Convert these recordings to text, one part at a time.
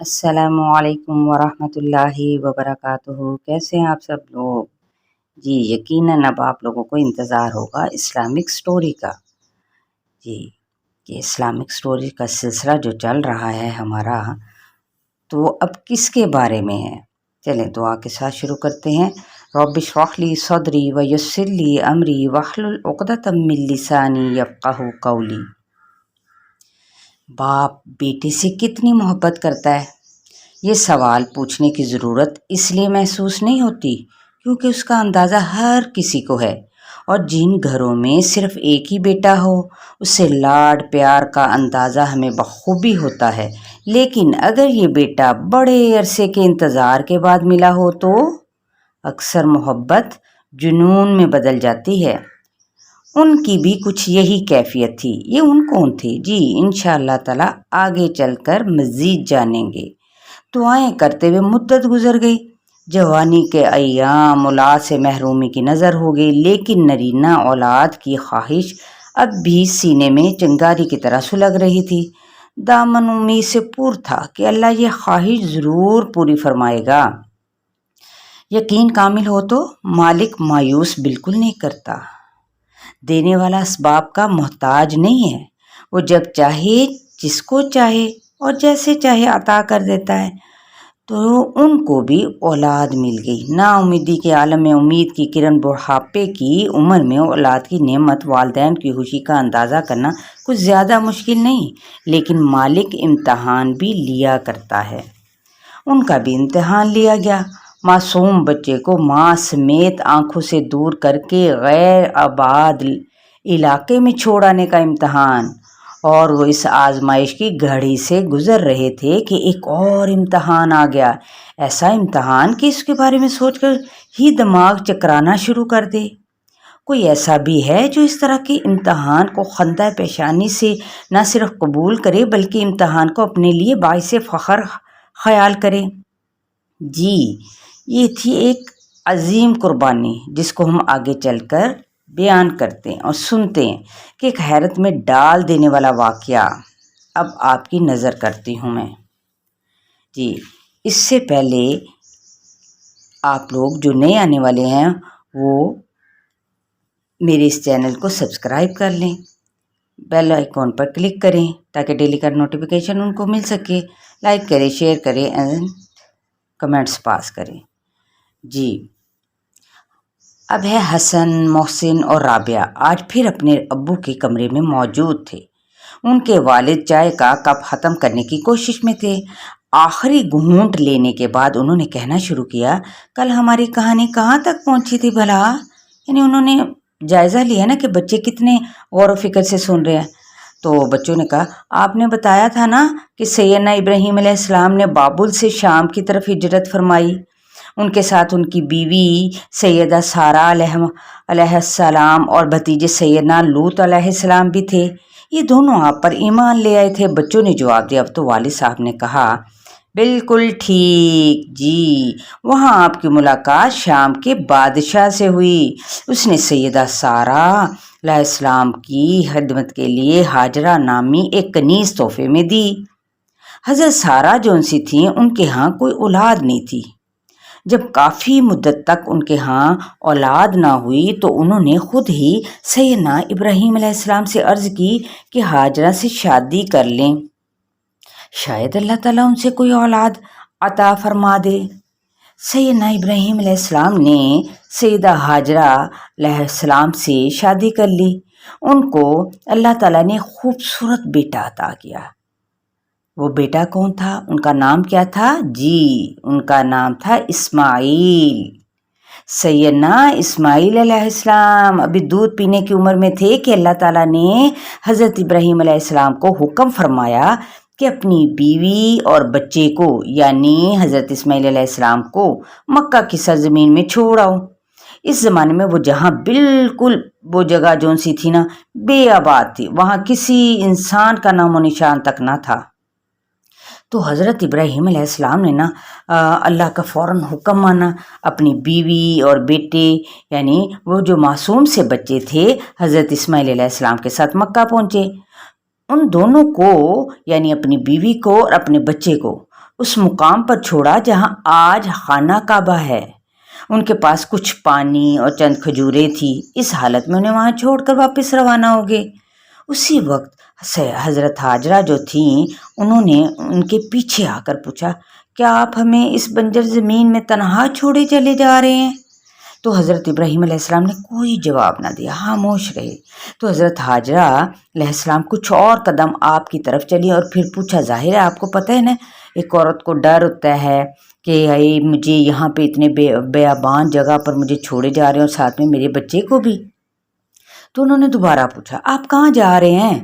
السلام علیکم ورحمۃ اللہ وبرکاتہ۔ کیسے ہیں آپ سب لوگ؟ جی یقیناً اب آپ لوگوں کو انتظار ہوگا اسلامک سٹوری کا۔ جی یہ اسلامک سٹوری کا سلسلہ جو چل رہا ہے ہمارا، تو وہ اب کس کے بارے میں ہے؟ چلیں دعا کے ساتھ شروع کرتے ہیں۔ رب اشرح لی صدری ویسر لی امری واحلل عقدۃ من لسانی یفقہوا قولی۔ باپ بیٹے سے کتنی محبت کرتا ہے، یہ سوال پوچھنے کی ضرورت اس لیے محسوس نہیں ہوتی کیونکہ اس کا اندازہ ہر کسی کو ہے، اور جن گھروں میں صرف ایک ہی بیٹا ہو اس سے لاڈ پیار کا اندازہ ہمیں بخوبی ہوتا ہے۔ لیکن اگر یہ بیٹا بڑے عرصے کے انتظار کے بعد ملا ہو تو اکثر محبت جنون میں بدل جاتی ہے۔ ان کی بھی کچھ یہی کیفیت تھی۔ یہ ان کون تھے؟ جی انشاءاللہ تعالی آگے چل کر مزید جانیں گے۔ دعائیں کرتے ہوئے مدت گزر گئی، جوانی کے ایام اولاد سے محرومی کی نظر ہو گئی، لیکن نرینہ اولاد کی خواہش اب بھی سینے میں چنگاری کی طرح سلگ رہی تھی۔ دامن امید سے پور تھا کہ اللہ یہ خواہش ضرور پوری فرمائے گا۔ یقین کامل ہو تو مالک مایوس بالکل نہیں کرتا۔ دینے والا اسباب کا محتاج نہیں ہے، وہ جب چاہے جس کو چاہے اور جیسے چاہے عطا کر دیتا ہے۔ تو ان کو بھی اولاد مل گئی۔ نا امیدی کے عالم میں امید کی کرن، بڑھاپے کی عمر میں اولاد کی نعمت، والدین کی خوشی کا اندازہ کرنا کچھ زیادہ مشکل نہیں، لیکن مالک امتحان بھی لیا کرتا ہے۔ ان کا بھی امتحان لیا گیا۔ معصوم بچے کو ماں سمیت آنکھوں سے دور کر کے غیر آباد علاقے میں چھوڑ آنے کا امتحان، اور وہ اس آزمائش کی گھڑی سے گزر رہے تھے کہ ایک اور امتحان آ گیا۔ ایسا امتحان کہ اس کے بارے میں سوچ کر ہی دماغ چکرانا شروع کر دے۔ کوئی ایسا بھی ہے جو اس طرح کے امتحان کو خندہ پیشانی سے نہ صرف قبول کرے بلکہ امتحان کو اپنے لیے باعث فخر خیال کرے؟ جی یہ تھی ایک عظیم قربانی جس کو ہم آگے چل کر بیان کرتے ہیں اور سنتے ہیں کہ ایک حیرت میں ڈال دینے والا واقعہ اب آپ کی نظر کرتی ہوں میں۔ جی اس سے پہلے آپ لوگ جو نئے آنے والے ہیں وہ میرے اس چینل کو سبسکرائب کر لیں، بیل آئیکن پر کلک کریں تاکہ ڈیلی کا نوٹیفیکیشن ان کو مل سکے۔ لائک کریں، شیئر کریں اینڈ کمنٹس پاس کریں۔ جی اب ہے حسن، محسن اور رابعہ آج پھر اپنے ابو کے کمرے میں موجود تھے۔ ان کے والد چائے کا کپ ختم کرنے کی کوشش میں تھے۔ آخری گھونٹ لینے کے بعد انہوں نے کہنا شروع کیا، کل ہماری کہانی کہاں تک پہنچی تھی بھلا؟ یعنی انہوں نے جائزہ لیا نا کہ بچے کتنے غور و فکر سے سن رہے ہیں۔ تو بچوں نے کہا، آپ نے بتایا تھا نا کہ سیدنا ابراہیم علیہ السلام نے بابل سے شام کی طرف ہجرت فرمائی، ان کے ساتھ ان کی بیوی سیدہ سارہ علیہ السلام اور بھتیجے سیدنا لوط علیہ السلام بھی تھے، یہ دونوں آپ پر ایمان لے آئے تھے۔ بچوں نے جواب دیا۔ اب تو والد صاحب نے کہا، بالکل ٹھیک جی، وہاں آپ کی ملاقات شام کے بادشاہ سے ہوئی۔ اس نے سیدہ سارہ علیہ السلام کی خدمت کے لیے ہاجرہ نامی ایک کنیز تحفے میں دی۔ حضرت سارہ جو ان سی تھیں، ان کے ہاں کوئی اولاد نہیں تھی۔ جب کافی مدت تک ان کے ہاں اولاد نہ ہوئی تو انہوں نے خود ہی سیدنا ابراہیم علیہ السلام سے عرض کی کہ ہاجرہ سے شادی کر لیں، شاید اللہ تعالیٰ ان سے کوئی اولاد عطا فرما دے۔ سیدنا ابراہیم علیہ السلام نے سیدہ ہاجرہ علیہ السلام سے شادی کر لی۔ ان کو اللہ تعالیٰ نے خوبصورت بیٹا عطا کیا۔ وہ بیٹا کون تھا؟ ان کا نام کیا تھا؟ جی ان کا نام تھا اسماعیل۔ سیدنا اسماعیل علیہ السلام ابھی دودھ پینے کی عمر میں تھے کہ اللہ تعالیٰ نے حضرت ابراہیم علیہ السلام کو حکم فرمایا کہ اپنی بیوی اور بچے کو یعنی حضرت اسماعیل علیہ السلام کو مکہ کی سرزمین میں چھوڑ آؤ۔ اس زمانے میں وہ جہاں بالکل وہ جگہ جون سی تھی نا بے آباد تھی، وہاں کسی انسان کا نام و نشان تک نہ تھا۔ تو حضرت ابراہیم علیہ السلام نے نا اللہ کا فوراً حکم مانا، اپنی بیوی اور بیٹے یعنی وہ جو معصوم سے بچے تھے حضرت اسماعیل علیہ السلام کے ساتھ مکہ پہنچے۔ ان دونوں کو یعنی اپنی بیوی کو اور اپنے بچے کو اس مقام پر چھوڑا جہاں آج خانہ کعبہ ہے۔ ان کے پاس کچھ پانی اور چند کھجوریں تھی، اس حالت میں انہیں وہاں چھوڑ کر واپس روانہ ہو گئے۔ اسی وقت حضرت ہاجرہ جو تھیں انہوں نے ان کے پیچھے آ کر پوچھا، کیا آپ ہمیں اس بنجر زمین میں تنہا چھوڑے چلے جا رہے ہیں؟ تو حضرت ابراہیم علیہ السلام نے کوئی جواب نہ دیا، خاموش رہے۔ تو حضرت ہاجرہ علیہ السلام کچھ اور قدم آپ کی طرف چلی اور پھر پوچھا، ظاہر ہے آپ کو پتہ ہے نا ایک عورت کو ڈر ہوتا ہے کہ مجھے یہاں پہ اتنے بیابان جگہ پر مجھے چھوڑے جا رہے ہیں اور ساتھ میں میرے بچے کو بھی۔ تو انہوں نے دوبارہ پوچھا، آپ کہاں جا رہے ہیں؟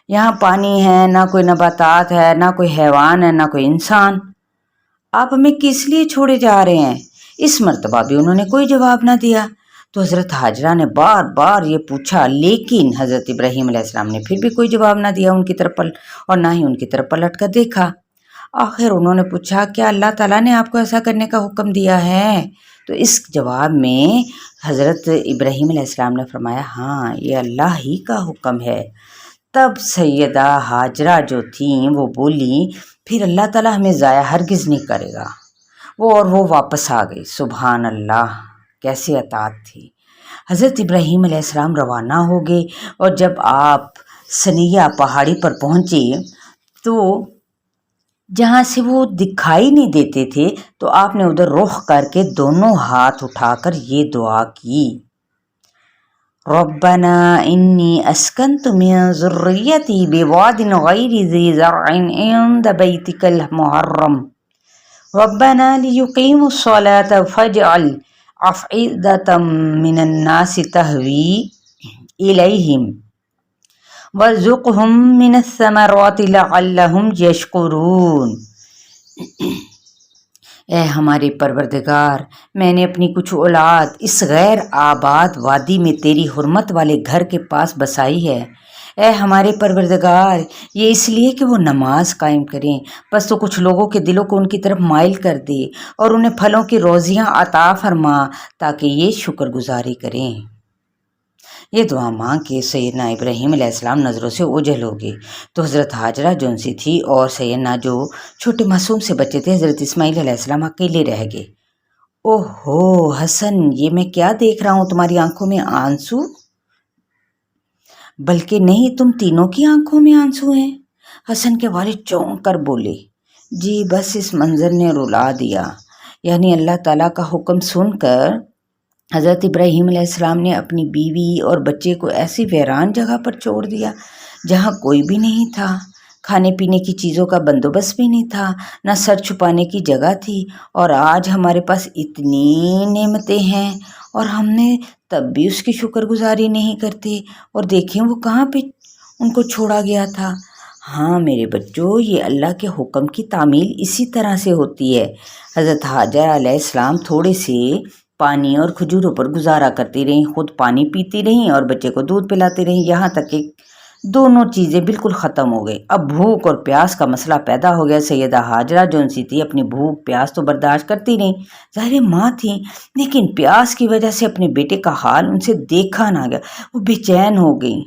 یہاں پانی ہے، نہ کوئی نباتات ہے، نہ کوئی حیوان ہے، نہ کوئی انسان، آپ ہمیں کس لیے چھوڑے جا رہے ہیں؟ اس مرتبہ بھی انہوں نے کوئی جواب نہ دیا۔ تو حضرت ہاجرہ نے بار بار یہ پوچھا، لیکن حضرت ابراہیم علیہ السلام نے پھر بھی کوئی جواب نہ دیا ان کی طرف اور نہ ہی ان کی طرف پلٹ کر دیکھا۔ آخر انہوں نے پوچھا، کیا اللہ تعالیٰ نے آپ کو ایسا کرنے کا حکم دیا ہے؟ تو اس جواب میں حضرت ابراہیم علیہ السلام نے فرمایا، ہاں یہ اللہ ہی کا حکم ہے۔ تب سیدہ ہاجرہ جو تھیں وہ بولی، پھر اللہ تعالیٰ ہمیں ضائع ہرگز نہیں کرے گا۔ وہ واپس آ گئی۔ سبحان اللہ، کیسی اطاعت تھی۔ حضرت ابراہیم علیہ السلام روانہ ہو گئے اور جب آپ ثنیہ پہاڑی پر پہنچے تو جہاں سے وہ دکھائی نہیں دیتے تھے تو آپ نے ادھر رخ کر کے دونوں ہاتھ اٹھا کر یہ دعا کی، ربنا انی اسکنت من ذریتی بواد غیر ذی زرع عند بیتک المحرم ربنا لیقیموا الصلاة فاجعل افئدة من الناس تہوی الیہم وارزقہم من الثمرات لعلہم یشکرون۔ اے ہمارے پروردگار، میں نے اپنی کچھ اولاد اس غیر آباد وادی میں تیری حرمت والے گھر کے پاس بسائی ہے۔ اے ہمارے پروردگار، یہ اس لیے کہ وہ نماز قائم کریں، بس تو کچھ لوگوں کے دلوں کو ان کی طرف مائل کر دے اور انہیں پھلوں کی روزیاں عطا فرما تاکہ یہ شکر گزاری کریں۔ یہ دعا مانگ کے سیدنا ابراہیم علیہ السلام نظروں سے اوجھل ہو گئے تو حضرت ہاجرہ جو ان سی تھی اور سیدنا جو چھوٹے معصوم سے بچے تھے حضرت اسماعیل علیہ السلام اکیلے رہ گئے۔ اوہ ہو حسن، یہ میں کیا دیکھ رہا ہوں، تمہاری آنکھوں میں آنسو؟ بلکہ نہیں، تم تینوں کی آنکھوں میں آنسو ہیں۔ حسن کے والد چونک کر بولے، جی بس اس منظر نے رلا دیا۔ یعنی اللہ تعالیٰ کا حکم سن کر حضرت ابراہیم علیہ السلام نے اپنی بیوی اور بچے کو ایسی ویران جگہ پر چھوڑ دیا جہاں کوئی بھی نہیں تھا، کھانے پینے کی چیزوں کا بندوبست بھی نہیں تھا، نہ سر چھپانے کی جگہ تھی، اور آج ہمارے پاس اتنی نعمتیں ہیں اور ہم نے تب بھی اس کی شکر گزاری نہیں کرتے، اور دیکھیں وہ کہاں پہ ان کو چھوڑا گیا تھا۔ ہاں میرے بچوں، یہ اللہ کے حکم کی تعمیل اسی طرح سے ہوتی ہے۔ حضرت ہاجرہ علیہ السلام تھوڑے سے پانی اور کھجوروں پر گزارا کرتی رہیں، خود پانی پیتی رہیں اور بچے کو دودھ پلاتی رہیں، یہاں تک کہ دونوں چیزیں بالکل ختم ہو گئی۔ اب بھوک اور پیاس کا مسئلہ پیدا ہو گیا۔ سیدہ ہاجرہ جو ان سی تھی اپنی بھوک پیاس تو برداشت کرتی رہیں، ظاہر ماں تھیں، لیکن پیاس کی وجہ سے اپنے بیٹے کا حال ان سے دیکھا نہ گیا، وہ بے چین ہو گئیں۔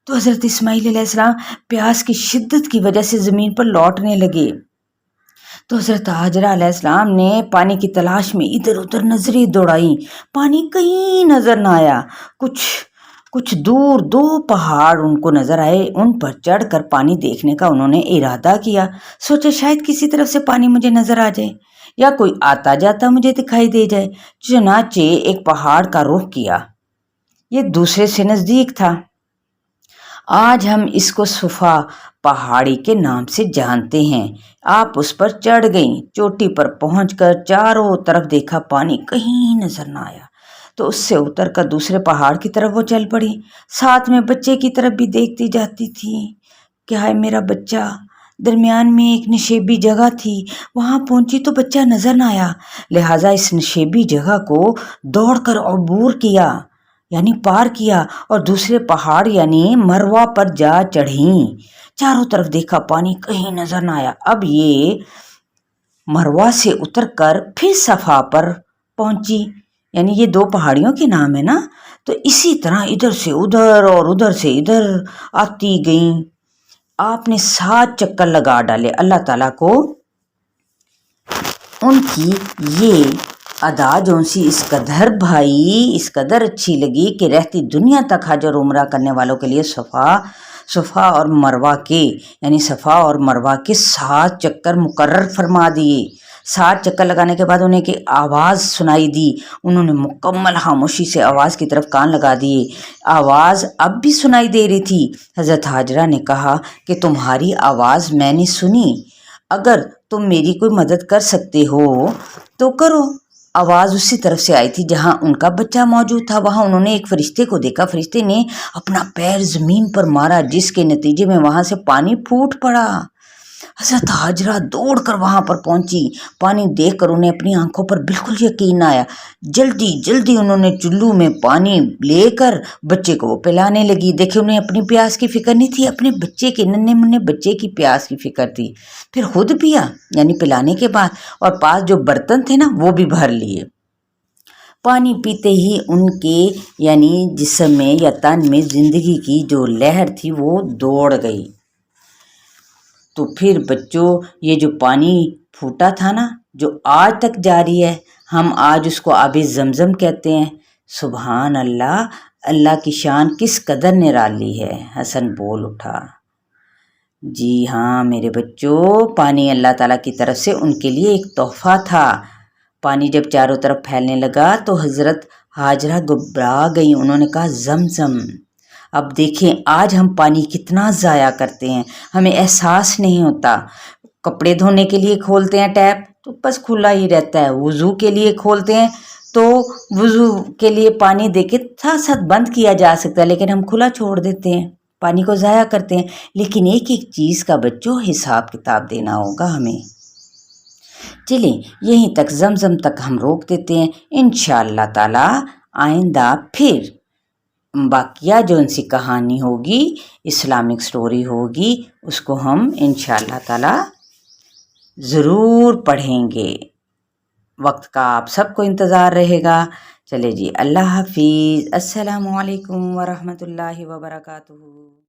تو حضرت اسماعیل علیہ السلام پیاس کی شدت کی وجہ سے زمین پر لوٹنے لگے۔ تو حضرت ہاجرہ علیہ السلام نے پانی کی تلاش میں ادھر ادھر نظریں دوڑائیں، پانی کہیں نظر نہ آیا۔ کچھ دور دو پہاڑ ان کو نظر آئے، ان پر چڑھ کر پانی دیکھنے کا انہوں نے ارادہ کیا، سوچے شاید کسی طرف سے پانی مجھے نظر آ جائے یا کوئی آتا جاتا مجھے دکھائی دے جائے۔ چنانچہ ایک پہاڑ کا رخ کیا، یہ دوسرے سے نزدیک تھا۔ آج ہم اس کو صفا پہاڑی کے نام سے جانتے ہیں۔ آپ اس پر چڑھ گئیں، چوٹی پر پہنچ کر چاروں طرف دیکھا، پانی کہیں نظر نہ آیا، تو اس سے اتر کر دوسرے پہاڑ کی طرف وہ چل پڑی، ساتھ میں بچے کی طرف بھی دیکھتی جاتی تھی کہ ہائے میرا بچہ۔ درمیان میں ایک نشیبی جگہ تھی، وہاں پہنچی تو بچہ نظر نہ آیا، لہٰذا اس نشیبی جگہ کو دوڑ کر عبور کیا، یعنی پار کیا، اور دوسرے پہاڑ یعنی مروہ پر جا چڑھیں۔ چاروں طرف دیکھا، پانی کہیں نظر نہ آیا۔ اب یہ مروہ سے اتر کر پھر صفا پر پہنچی، یعنی یہ دو پہاڑیوں کے نام ہے نا، تو اسی طرح ادھر سے ادھر اور ادھر سے ادھر آتی گئیں۔ آپ نے 7 چکر لگا ڈالے، اللہ تعالیٰ کو ان کی یہ ادا جو سی اس قدر بھائی اس قدر اچھی لگی کہ رہتی دنیا تک حج اور عمرہ کرنے والوں کے لیے صفا اور مروہ کے یعنی صفا اور مروہ کے 7 چکر مقرر فرما دیے۔ 7 چکر لگانے کے بعد انہیں کی آواز سنائی دی، انہوں نے مکمل خاموشی سے آواز کی طرف کان لگا دیے۔ آواز اب بھی سنائی دے رہی تھی۔ حضرت حاجرہ نے کہا کہ تمہاری آواز میں نے سنی، اگر تم میری کوئی مدد کر سکتے ہو تو کرو۔ آواز اسی طرف سے آئی تھی جہاں ان کا بچہ موجود تھا۔ وہاں انہوں نے ایک فرشتے کو دیکھا، فرشتے نے اپنا پیر زمین پر مارا جس کے نتیجے میں وہاں سے پانی پھوٹ پڑا۔ حضرت حاجرہ دوڑ کر وہاں پر پہنچی۔ پانی دیکھ کر انہیں اپنی آنکھوں پر بالکل یقین نہ آیا۔ جلدی انہوں نے چلو میں پانی لے کر بچے کو وہ پلانے لگی۔ دیکھیں انہیں اپنی پیاس کی فکر نہیں تھی، اپنے بچے کے ننھے منھے بچے کی پیاس کی فکر تھی۔ پھر خود پیا یعنی پلانے کے بعد، اور پاس جو برتن تھے نا وہ بھی بھر لیے۔ پانی پیتے ہی ان کے یعنی جسم میں یا تن میں زندگی کی جو لہر تھی وہ دوڑ گئی۔ تو پھر بچوں یہ جو پانی پھوٹا تھا نا جو آج تک جاری ہے، ہم آج اس کو آب زمزم کہتے ہیں۔ سبحان اللہ، اللہ کی شان کس قدر نرالی ہے۔ حسن بول اٹھا، جی ہاں میرے بچوں، پانی اللہ تعالیٰ کی طرف سے ان کے لیے ایک تحفہ تھا۔ پانی جب چاروں طرف پھیلنے لگا تو حضرت حاجرہ گھبرا گئی، انہوں نے کہا زمزم۔ اب دیکھیں آج ہم پانی کتنا ضائع کرتے ہیں، ہمیں احساس نہیں ہوتا۔ کپڑے دھونے کے لیے کھولتے ہیں ٹیپ تو بس کھلا ہی رہتا ہے، وضو کے لیے کھولتے ہیں تو وضو کے لیے پانی دے کے ساتھ بند کیا جا سکتا ہے، لیکن ہم کھلا چھوڑ دیتے ہیں، پانی کو ضائع کرتے ہیں۔ لیکن ایک ایک چیز کا بچوں حساب کتاب دینا ہوگا ہمیں۔ چلیں یہیں تک زمزم تک ہم روک دیتے ہیں، انشاءاللہ تعالی آئندہ پھر باقیہ جو ان سی کہانی ہوگی، اسلامک سٹوری ہوگی، اس کو ہم انشاءاللہ تعالی ضرور پڑھیں گے۔ وقت کا آپ سب کو انتظار رہے گا۔ چلے جی، اللہ حافظ، السلام علیکم ورحمۃ اللہ وبرکاتہ۔